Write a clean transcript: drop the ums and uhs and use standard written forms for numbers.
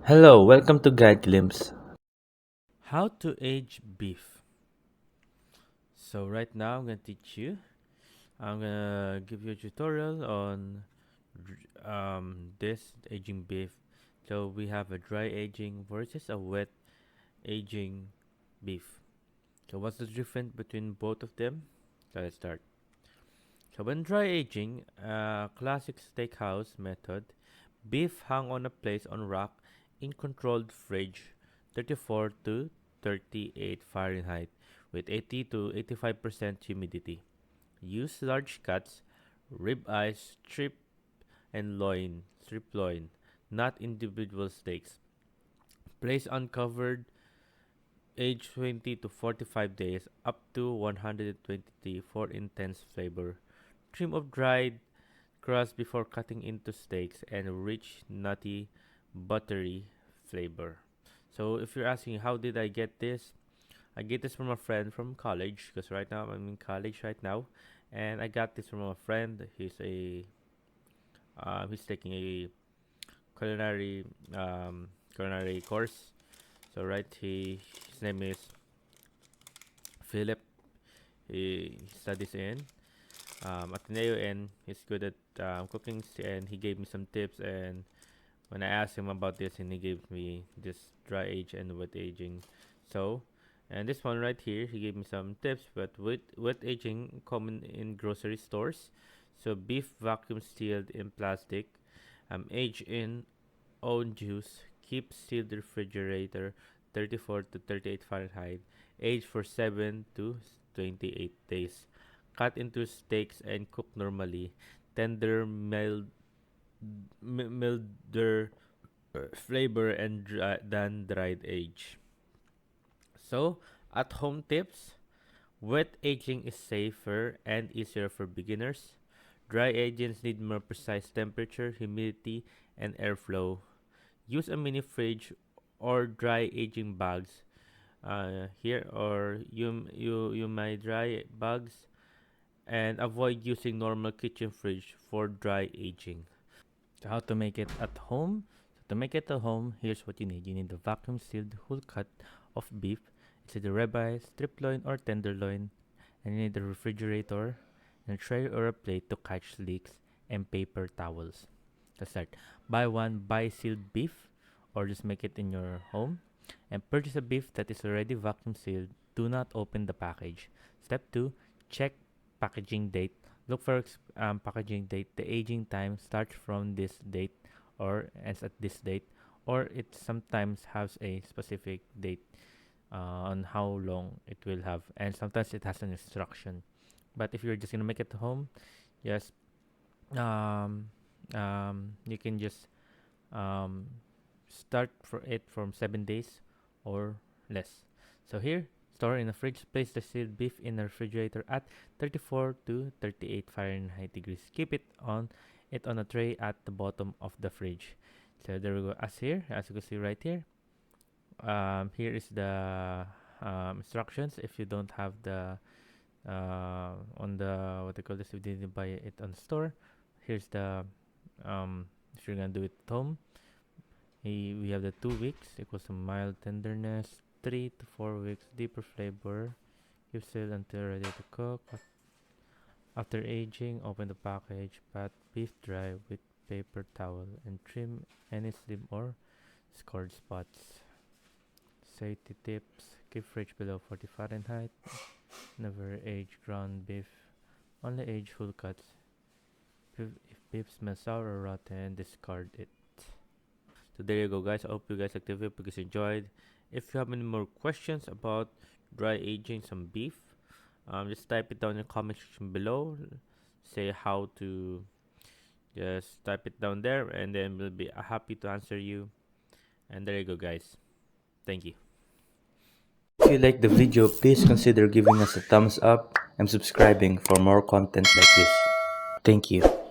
Hello, welcome to Guide Glimpse. How to age beef. So right now I'm gonna teach you. I'm gonna give you a tutorial on this aging beef. So we have a dry aging versus a wet aging beef. So what's the difference between both of them? So let's start. So when dry aging, classic steakhouse method, beef hung on a place on rack in controlled fridge, 34 to 38 Fahrenheit, with 80 to 85% humidity. Use large cuts, rib eyes, strip loin, not individual steaks. Place uncovered, age 20 to 45 days, up to 120 for intense flavor. Trim of dried crust before cutting into steaks and rich, nutty, buttery flavor. So if you're asking how did I get this, I get this from a friend from college because right now I'm in college right now, and I got this from a friend. He's taking a culinary culinary course. So right, his name is Philip. He studies in Ateneo, and he's good at cooking. And he gave me some tips. And when I asked him about this, and he gave me this dry age and wet aging. So, and this one right here, he gave me some tips. But with wet aging, common in grocery stores. So beef vacuum sealed in plastic, aged in own juice, keep sealed refrigerator, 34 to 38 Fahrenheit, aged for 7 to 28 days. Cut into steaks and cook normally. Tender, milder flavor and than dried age. So, at home tips, wet aging is safer and easier for beginners. Dry agents need more precise temperature, humidity, and airflow. Use a mini fridge or dry aging bags. Here or you may dry bags, and avoid using normal kitchen fridge for dry aging. So how to make it at home? So to make it at home, here's what you need. You need a vacuum sealed whole cut of beef. It's either ribeye, strip loin, or tenderloin. And you need a refrigerator, and a tray or a plate to catch leaks, and paper towels. To start, buy sealed beef, or just make it in your home, and purchase a beef that is already vacuum sealed. Do not open the package. Step 2, check packaging date. Look for packaging date. The aging time starts from this date or ends at this date, or it sometimes has a specific date on how long it will have, and sometimes it has an instruction. But if you're just gonna make it at home, just you can just um, start for it from 7 days or less. So here, store in a fridge. Place the sealed beef in a refrigerator at 34 to 38 Fahrenheit degrees. Keep it on a tray at the bottom of the fridge. So there we go. As you can see right here. Here is the instructions. If you don't have the on the what they call this, if you didn't buy it on the store, here's the if you're gonna do it at home. We have the 2 weeks equals a mild tenderness, 3 to 4 weeks deeper flavor. Keep still until ready to cook. After aging, open the package, pat beef dry with paper towel, and trim any slim or scored spots. Safety tips: keep fridge below 40 Fahrenheit. Never age ground beef. Only age whole cuts. If beef smells sour or rotten, discard it. So there you go, guys. I hope you guys liked the video because you enjoyed. If you have any more questions about dry aging some beef, just type it down in the comment section below. Say how to, just type it down there, and then we'll be happy to answer you. And there you go, guys. Thank you. If you like the video, please consider giving us a thumbs up and subscribing for more content like this. Thank you.